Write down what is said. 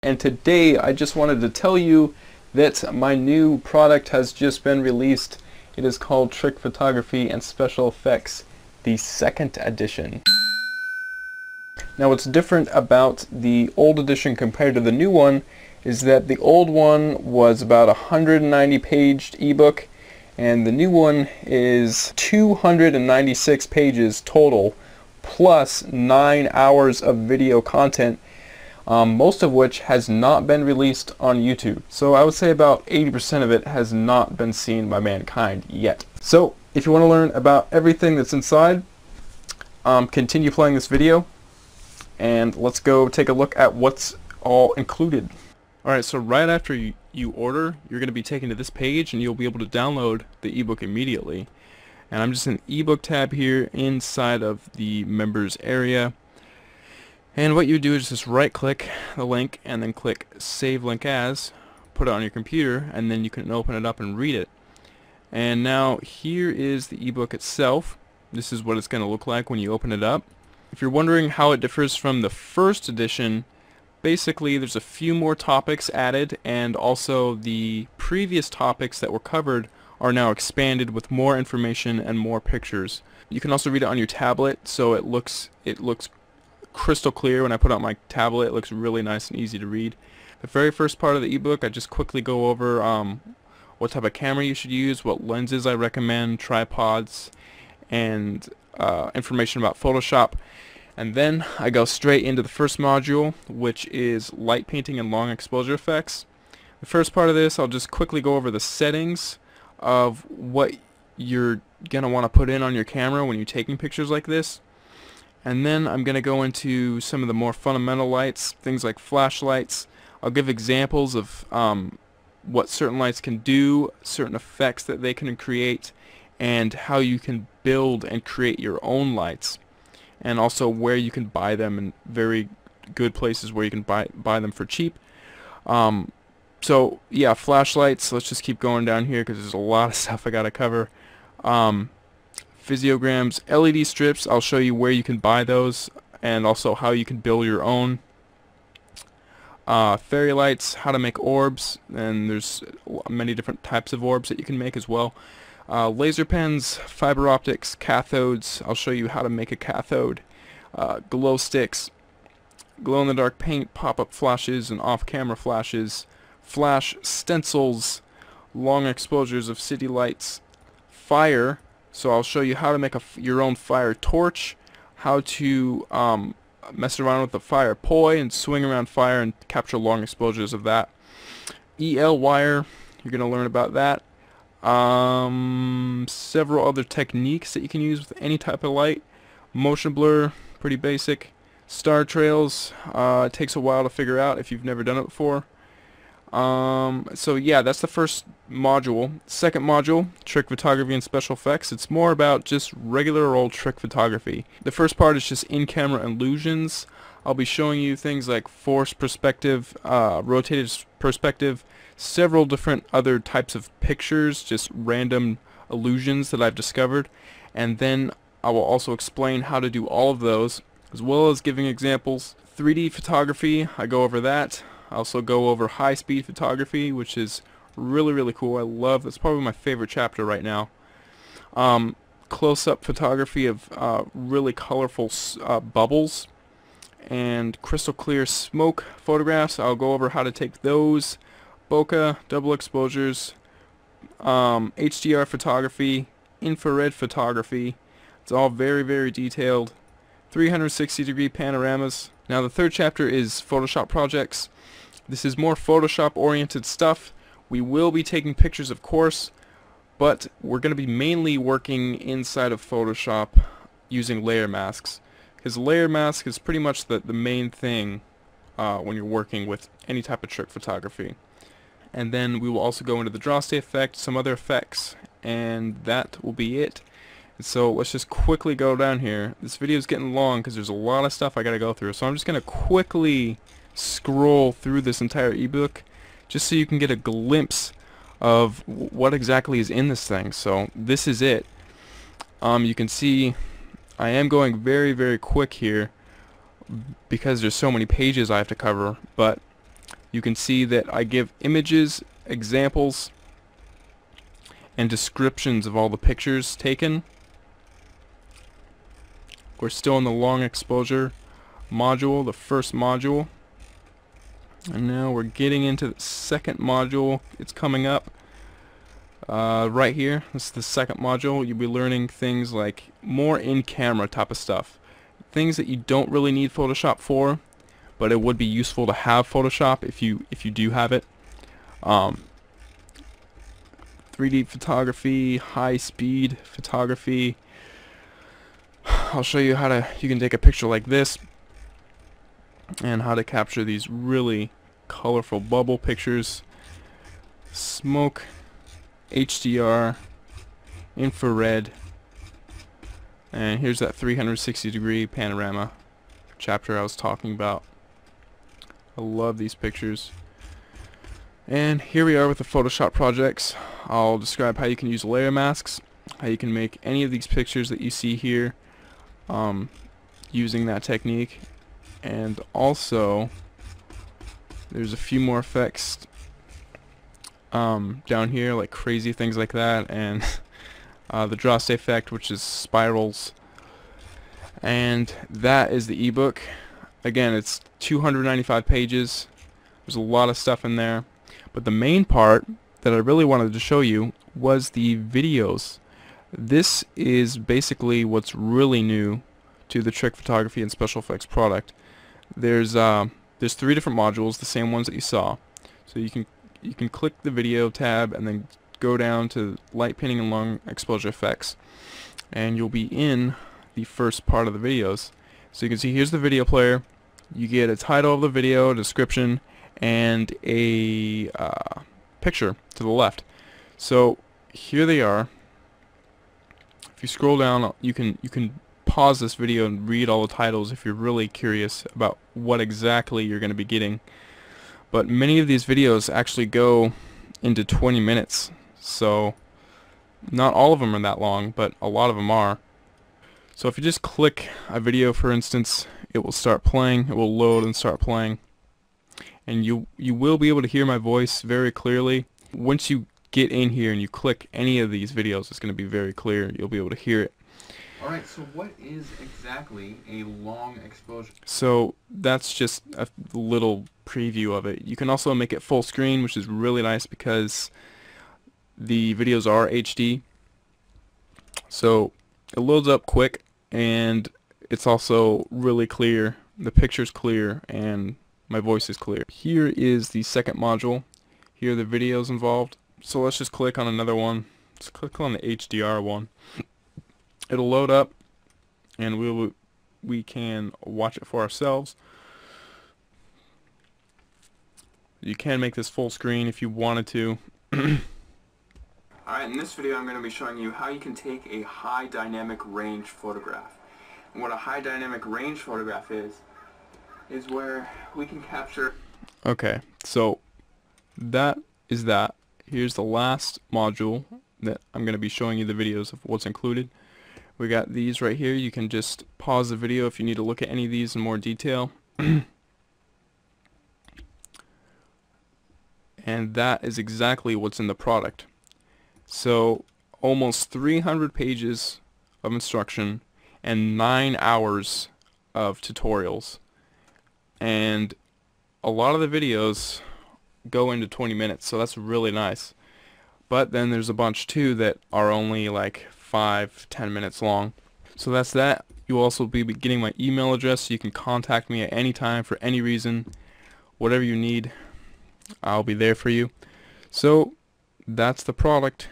and today I just wanted to tell you that my new product has just been released. It is called Trick Photography and Special Effects, the second edition. Now what's different about the old edition compared to the new one is that the old one was about a 190-page ebook, and the new one is 296 pages total, plus 9 hours of video content, most of which has not been released on YouTube. So I would say about 80% of it has not been seen by mankind yet. So if you want to learn about everything that's inside, continue playing this video, and let's go take a look at what's all included. Alright, so right after you order, you're going to be taken to this page and you'll be able to download the ebook immediately. And I'm just in the ebook tab here inside of the members area. And what you do is just right click the link and then click Save Link As, put it on your computer, and then you can open it up and read it. And now here is the ebook itself. This is what it's going to look like when you open it up. If you're wondering how it differs from the first edition, basically there's a few more topics added, and also the previous topics that were covered are now expanded with more information and more pictures. You can also read it on your tablet, so it looks crystal clear. When I put it on my tablet, it looks really nice and easy to read. The very first part of the ebook, I just quickly go over what type of camera you should use, what lenses I recommend, tripods, and information about Photoshop. And then I go straight into the first module, which is light painting and long exposure effects. The first part of this, I'll just quickly go over the settings of what you're going to want to put in on your camera when you're taking pictures like this. And then I'm going to go into some of the more fundamental lights, things like flashlights. I'll give examples of what certain lights can do, certain effects that they can create, and how you can build and create your own lights. And also where you can buy them in very good places where you can buy them for cheap. So yeah, flashlights, let's just keep going down here because there's a lot of stuff I gotta cover. Physiograms, LED strips, I'll show you where you can buy those and also how you can build your own. Fairy lights, how to make orbs, and there's many different types of orbs that you can make as well. Laser pens, fiber optics, cathodes, I'll show you how to make a cathode. Glow sticks, glow-in-the-dark paint, pop-up flashes and off-camera flashes, flash stencils, long exposures of city lights, fire, so I'll show you how to make your own fire torch, how to mess around with the fire poi and swing around fire and capture long exposures of that. EL wire, you're going to learn about that. Several other techniques that you can use with any type of light. Motion blur, pretty basic. Star trails, it takes a while to figure out if you've never done it before. So yeah, that's the first module. Second module, Trick Photography and Special Effects. It's more about just regular old trick photography. The first part is just in-camera illusions. I'll be showing you things like forced perspective, rotated perspective, several different other types of pictures, just random illusions that I've discovered, and then I will also explain how to do all of those, as well as giving examples. 3D photography, I go over that. I also go over high-speed photography, which is really cool. I love, that's probably my favorite chapter right now. Close-up photography of really colorful bubbles, and crystal clear smoke photographs. I'll go over how to take those. Bokeh, double exposures, HDR photography, infrared photography. It's all very detailed. 360-degree panoramas. Now the third chapter is Photoshop projects. This is more Photoshop oriented stuff. We will be taking pictures, of course, but we're going to be mainly working inside of Photoshop using layer masks, because layer mask is pretty much the main thing when you're working with any type of trick photography. And then we will also go into the draw state effect, some other effects, and that will be it. And so let's just quickly go down here. This video is getting long because there's a lot of stuff I gotta go through, so I'm just gonna quickly scroll through this entire ebook just so you can get a glimpse of what exactly is in this thing. So this is it. You can see I am going very quick here because there's so many pages I have to cover, but you can see that I give images, examples, and descriptions of all the pictures taken. We're still in the long exposure module, the first module, and now we're getting into the second module. It's coming up right here. This is the second module. You'll be learning things like more in-camera type of stuff, things that you don't really need Photoshop for, but it would be useful to have Photoshop if you do have it. 3D photography, high-speed photography. I'll show you how you can take a picture like this and how to capture these really colorful bubble pictures. Smoke, HDR, infrared, and here's that 360-degree panorama chapter I was talking about. I love these pictures. And here we are with the Photoshop projects. I'll describe how you can use layer masks, how you can make any of these pictures that you see here using that technique, and also there's a few more effects down here, like crazy things like that, and the Droste effect, which is spirals, and that is the ebook. Again, it's 295 pages. There's a lot of stuff in there, but the main part that I really wanted to show you was the videos. This is basically what's really new to the Trick Photography and Special Effects product. There's 3 different modules, the same ones that you saw. So you can click the video tab and then go down to light painting and long exposure effects, and you'll be in the first part of the videos. So you can see here's the video player. You get a title of the video, a description, and a picture to the left. So here they are. If you scroll down, you can pause this video and read all the titles if you're really curious about what exactly you're going to be getting. But many of these videos actually go into 20 minutes, so not all of them are that long, but a lot of them are. So if you just click a video, for instance, it will start playing, it will load and start playing, and you will be able to hear my voice very clearly. Once you get in here and you click any of these videos, it's going to be very clear. You'll be able to hear it. Alright, so what is exactly a long exposure? So that's just a little preview of it. You can also make it full screen, which is really nice because the videos are HD. So it loads up quick, and it's also really clear. The picture's clear and my voice is clear. Here is the second module. Here are the videos involved. So let's just click on another one. Let's click on the HDR one. It'll load up, and we can watch it for ourselves. You can make this full screen if you wanted to. Alright, in this video I'm going to be showing you how you can take a high dynamic range photograph. And what a high dynamic range photograph is where we can capture... Okay, so that is that. Here's the last module that I'm going to be showing you the videos of what's included. We got these right here. You can just pause the video if you need to look at any of these in more detail. And that is exactly what's in the product. So almost 300 pages of instruction and 9 hours of tutorials. And a lot of the videos go into 20 minutes, so that's really nice. But then there's a bunch too that are only like 5-10 minutes long. So that's that. You'll also be getting my email address, so you can contact me at any time for any reason. Whatever you need, I'll be there for you. So that's the product.